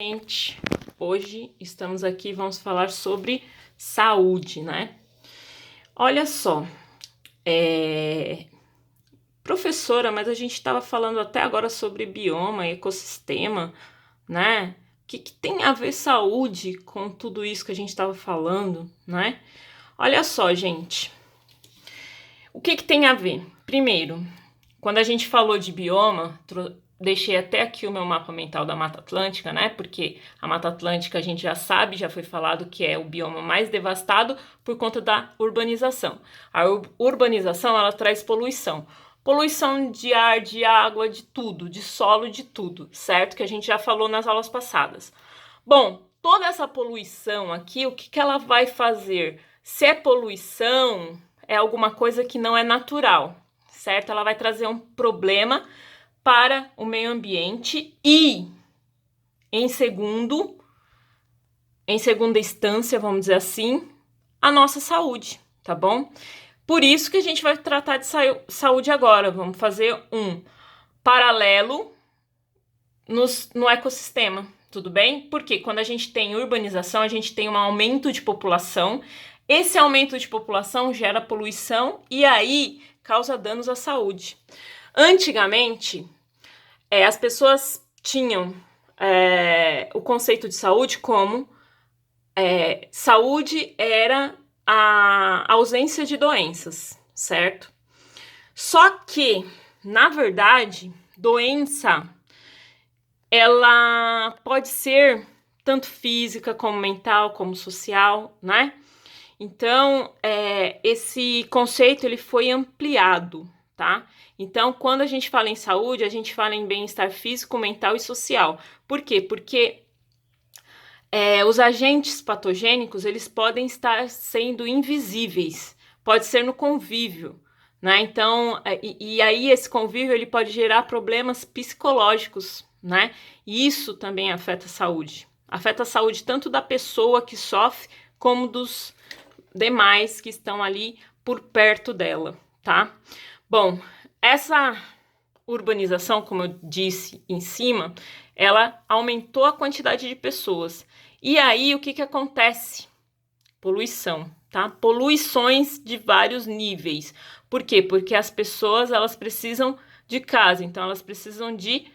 Gente, hoje estamos aqui, vamos falar sobre saúde, né? Olha só, professora, mas a gente estava falando até agora sobre bioma, ecossistema, né? O que tem a ver saúde com tudo isso que a gente estava falando, né? Olha só, gente, o que tem a ver? Primeiro, quando a gente falou de bioma, deixei até aqui o meu mapa mental da Mata Atlântica, né? Porque a Mata Atlântica a gente já sabe, já foi falado que é o bioma mais devastado por conta da urbanização. A urbanização, ela traz poluição. Poluição de ar, de água, de tudo, de solo, de tudo, certo? Que a gente já falou nas aulas passadas. Bom, toda essa poluição aqui, o que ela vai fazer? Se é poluição, é alguma coisa que não é natural, certo? Ela vai trazer um problema para o meio ambiente e, em segunda instância, vamos dizer assim, a nossa saúde, tá bom? Por isso que a gente vai tratar de saúde agora. Vamos fazer um paralelo no ecossistema, tudo bem? Porque quando a gente tem urbanização, a gente tem um aumento de população. Esse aumento de população gera poluição e aí causa danos à saúde. Antigamente, as pessoas tinham o conceito de saúde como saúde era a ausência de doenças, certo? Só que, na verdade, doença ela pode ser tanto física como mental, como social, né? Então, esse conceito ele foi ampliado, tá? Então, quando a gente fala em saúde, a gente fala em bem-estar físico, mental e social. Por quê? Porque os agentes patogênicos, eles podem estar sendo invisíveis, pode ser no convívio, né? Então, e aí esse convívio ele pode gerar problemas psicológicos, né? E isso também afeta a saúde. Afeta a saúde tanto da pessoa que sofre, como dos demais que estão ali por perto dela, tá? Bom, essa urbanização, como eu disse em cima, ela aumentou a quantidade de pessoas. E aí, o que acontece? Poluição, tá? Poluições de vários níveis. Por quê? Porque as pessoas, elas precisam de casa, então elas precisam de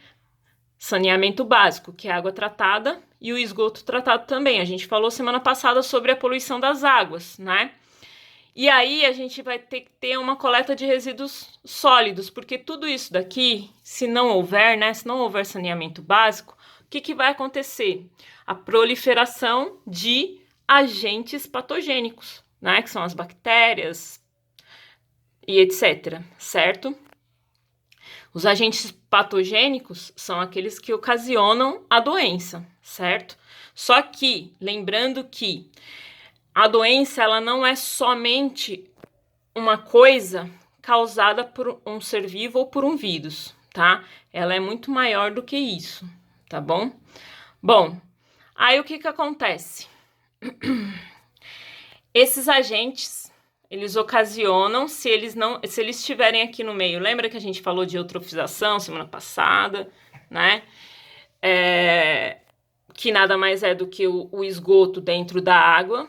saneamento básico, que é água tratada, e o esgoto tratado também. A gente falou semana passada sobre a poluição das águas, né? E aí a gente vai ter que ter uma coleta de resíduos sólidos, porque tudo isso daqui, se não houver, né, se não houver saneamento básico, o que vai acontecer? A proliferação de agentes patogênicos, né, que são as bactérias e etc, certo? Os agentes patogênicos são aqueles que ocasionam a doença, certo? Só que, lembrando que a doença, ela não é somente uma coisa causada por um ser vivo ou por um vírus, tá? Ela é muito maior do que isso, tá bom? Bom, aí o que acontece? Esses agentes, eles ocasionam, se eles estiverem aqui no meio, lembra que a gente falou de eutrofização semana passada, né? Que nada mais é do que o esgoto dentro da água,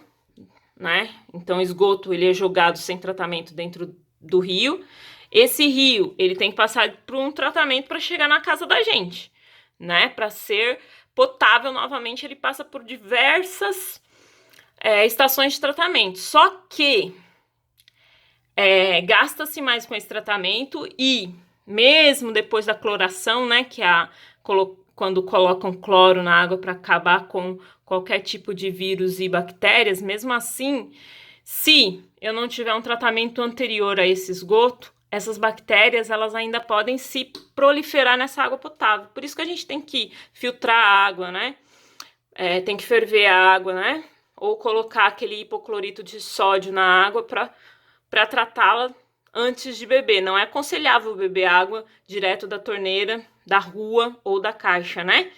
né? Então, o esgoto ele é jogado sem tratamento dentro do rio. Esse rio ele tem que passar por um tratamento para chegar na casa da gente, né? Para ser potável novamente, ele passa por diversas estações de tratamento. Só que gasta-se mais com esse tratamento e mesmo depois da cloração, né? Que é quando colocam cloro na água para acabar com qualquer tipo de vírus e bactérias, mesmo assim, se eu não tiver um tratamento anterior a esse esgoto, essas bactérias elas ainda podem se proliferar nessa água potável. Por isso que a gente tem que filtrar a água, né? Tem que ferver a água, né? Ou colocar aquele hipoclorito de sódio na água para tratá-la antes de beber. Não é aconselhável beber água direto da torneira, da rua ou da caixa, né?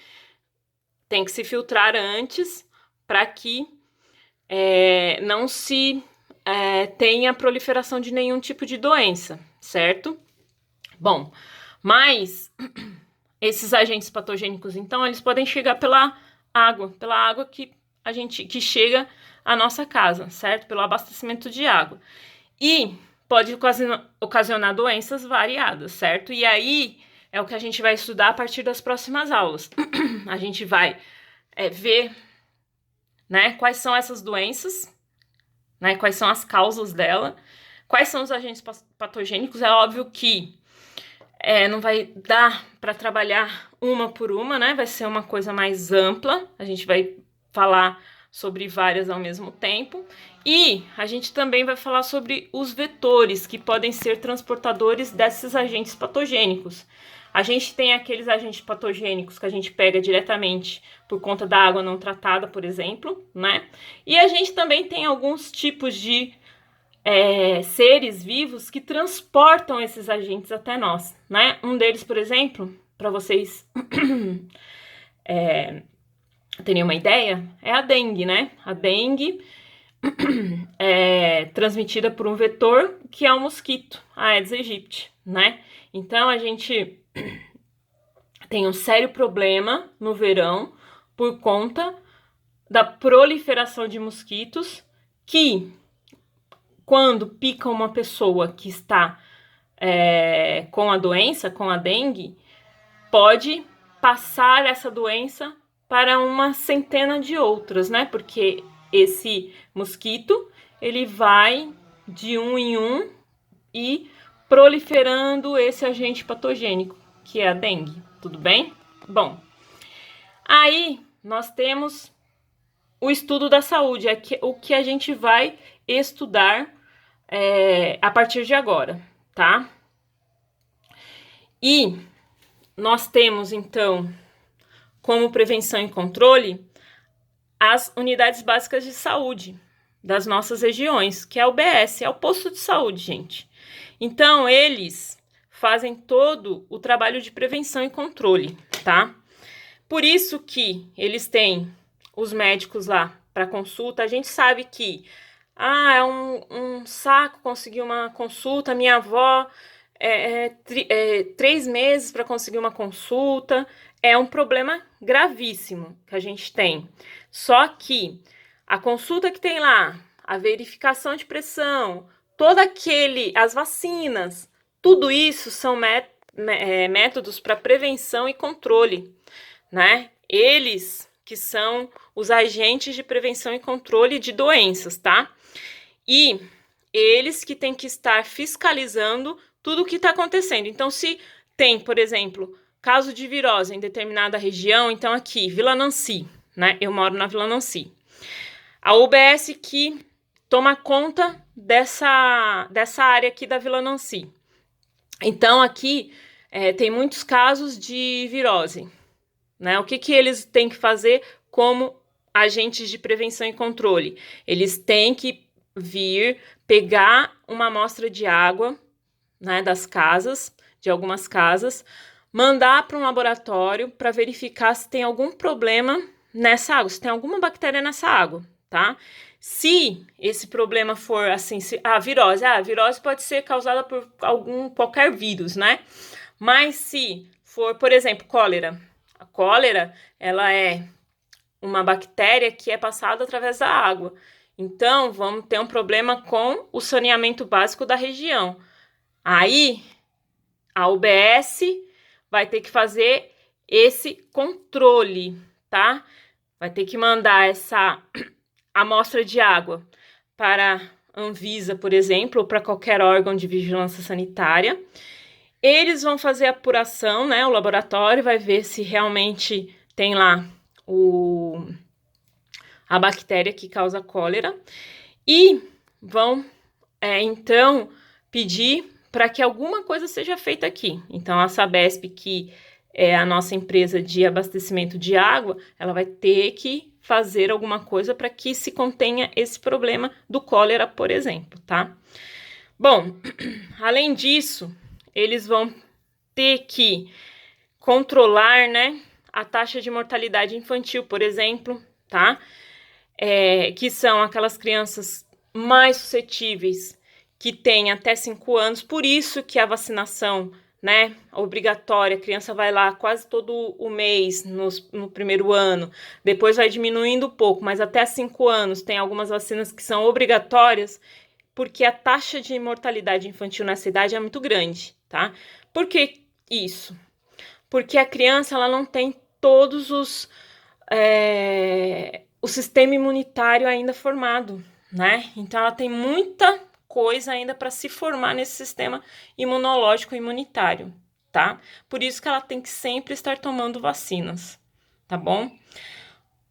Tem que se filtrar antes para que não se tenha proliferação de nenhum tipo de doença, certo? Bom, mas esses agentes patogênicos, então, eles podem chegar pela água, pela água que chega à nossa casa, certo? Pelo abastecimento de água. E pode ocasionar doenças variadas, certo? E aí é o que a gente vai estudar a partir das próximas aulas. A gente vai ver, né, quais são essas doenças, né, quais são as causas dela, quais são os agentes patogênicos. É óbvio que não vai dar para trabalhar uma por uma, né? Vai ser uma coisa mais ampla. A gente vai falar sobre várias ao mesmo tempo. E a gente também vai falar sobre os vetores que podem ser transportadores desses agentes patogênicos. A gente tem aqueles agentes patogênicos que a gente pega diretamente por conta da água não tratada, por exemplo, né? E a gente também tem alguns tipos de seres vivos que transportam esses agentes até nós, né? Um deles, por exemplo, para vocês terem uma ideia, é a dengue, né? A dengue é transmitida por um vetor que é o mosquito, a Aedes aegypti, né? Então a gente tem um sério problema no verão por conta da proliferação de mosquitos que, quando pica uma pessoa que está com a doença, com a dengue, pode passar essa doença para uma centena de outras, né? Porque esse mosquito, ele vai de um em um e proliferando esse agente patogênico, que é a dengue. Tudo bem? Bom, aí nós temos o estudo da saúde, o que a gente vai estudar a partir de agora, tá? E nós temos, então, como prevenção e controle, as unidades básicas de saúde das nossas regiões, que é o UBS, é o posto de saúde, gente. Então, eles fazem todo o trabalho de prevenção e controle, tá? Por isso que eles têm os médicos lá para consulta. A gente sabe que é um saco conseguir uma consulta. Minha avó 3 meses para conseguir uma consulta. É um problema gravíssimo que a gente tem. Só que a consulta que tem lá, a verificação de pressão, as vacinas, tudo isso são métodos para prevenção e controle, né? Eles que são os agentes de prevenção e controle de doenças, tá? E eles que têm que estar fiscalizando tudo o que está acontecendo. Então, se tem, por exemplo, caso de virose em determinada região, então aqui, Vila Nancy, né? Eu moro na Vila Nancy. A UBS que toma conta dessa área aqui da Vila Nancy. Então, aqui tem muitos casos de virose, né? O que eles têm que fazer como agentes de prevenção e controle? Eles têm que vir pegar uma amostra de água, né, das casas, de algumas casas, mandar para um laboratório para verificar se tem algum problema nessa água, se tem alguma bactéria nessa água, tá? Se esse problema for assim, a virose pode ser causada por qualquer vírus, né? Mas se for, por exemplo, cólera, a cólera, ela é uma bactéria que é passada através da água. Então, vamos ter um problema com o saneamento básico da região. Aí, a UBS vai ter que fazer esse controle, tá? Vai ter que mandar essa amostra de água para a Anvisa, por exemplo, ou para qualquer órgão de vigilância sanitária. Eles vão fazer a apuração, né? O laboratório vai ver se realmente tem lá a bactéria que causa cólera e vão, então, pedir para que alguma coisa seja feita aqui. Então, a Sabesp, que é a nossa empresa de abastecimento de água, ela vai ter que fazer alguma coisa para que se contenha esse problema do cólera, por exemplo, tá? Bom, além disso, eles vão ter que controlar, né, a taxa de mortalidade infantil, por exemplo, tá? Que são aquelas crianças mais suscetíveis que têm até 5 anos, por isso que a vacinação né, obrigatória, a criança vai lá quase todo o mês no primeiro ano, depois vai diminuindo um pouco, mas até 5 anos tem algumas vacinas que são obrigatórias, porque a taxa de mortalidade infantil nessa idade é muito grande, tá? Por que isso? Porque a criança ela não tem todos o sistema imunitário ainda formado, né? Então ela tem muita coisa ainda para se formar nesse sistema imunológico e imunitário, tá? Por isso que ela tem que sempre estar tomando vacinas, tá bom?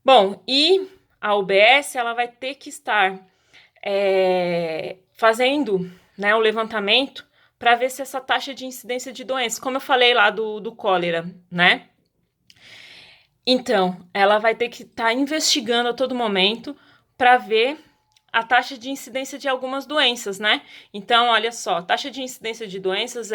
Bom, e a UBS ela vai ter que estar fazendo, né, o levantamento para ver se essa taxa de incidência de doenças, como eu falei lá do cólera, né? Então, ela vai ter que estar investigando a todo momento para ver a taxa de incidência de algumas doenças, né? Então, olha só, a taxa de incidência de doenças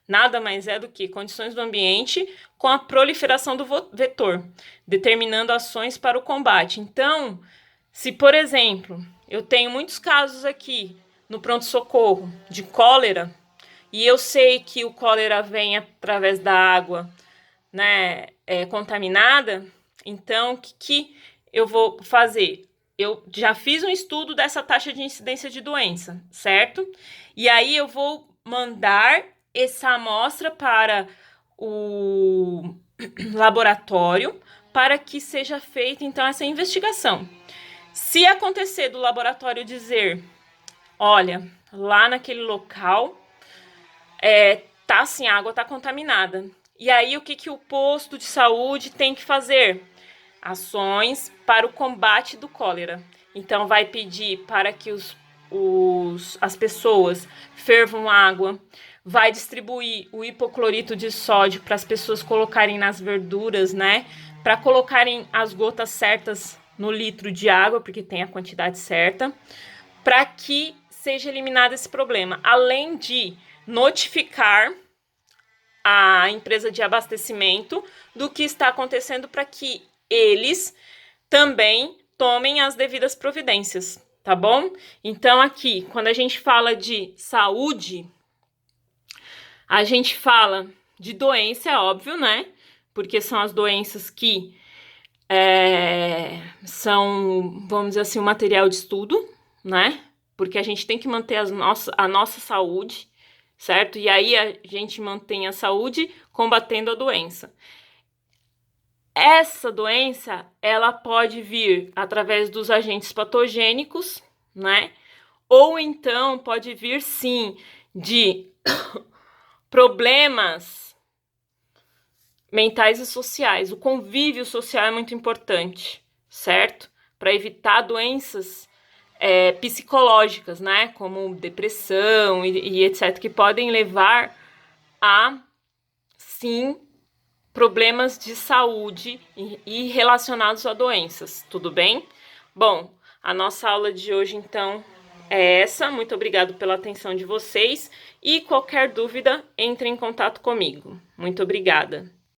nada mais do que condições do ambiente com a proliferação do vetor, determinando ações para o combate. Então, se, por exemplo, eu tenho muitos casos aqui no pronto-socorro de cólera, e eu sei que o cólera vem através da água, né, contaminada, então o que eu vou fazer? Eu já fiz um estudo dessa taxa de incidência de doença, certo? E aí eu vou mandar essa amostra para o laboratório para que seja feita então essa investigação. Se acontecer do laboratório dizer, olha, lá naquele local tá assim, a água tá contaminada. E aí o que o posto de saúde tem que fazer? Ações para o combate do cólera. Então vai pedir para que as pessoas fervam água, vai distribuir o hipoclorito de sódio para as pessoas colocarem nas verduras, né? Para colocarem as gotas certas no litro de água, porque tem a quantidade certa, para que seja eliminado esse problema. Além de notificar a empresa de abastecimento do que está acontecendo para que eles também tomem as devidas providências, tá bom? Então aqui, quando a gente fala de saúde, a gente fala de doença, é óbvio, né? Porque são as doenças que são, vamos dizer assim, um material de estudo, né? Porque a gente tem que manter a nossa saúde, certo? E aí a gente mantém a saúde combatendo a doença. Essa doença, ela pode vir através dos agentes patogênicos, né? Ou então pode vir, sim, de problemas mentais e sociais. O convívio social é muito importante, certo? Para evitar doenças psicológicas, né? Como depressão e etc., que podem levar a, sim, problemas de saúde e relacionados a doenças, tudo bem? Bom, a nossa aula de hoje, então, é essa. Muito obrigado pela atenção de vocês e qualquer dúvida, entre em contato comigo. Muito obrigada.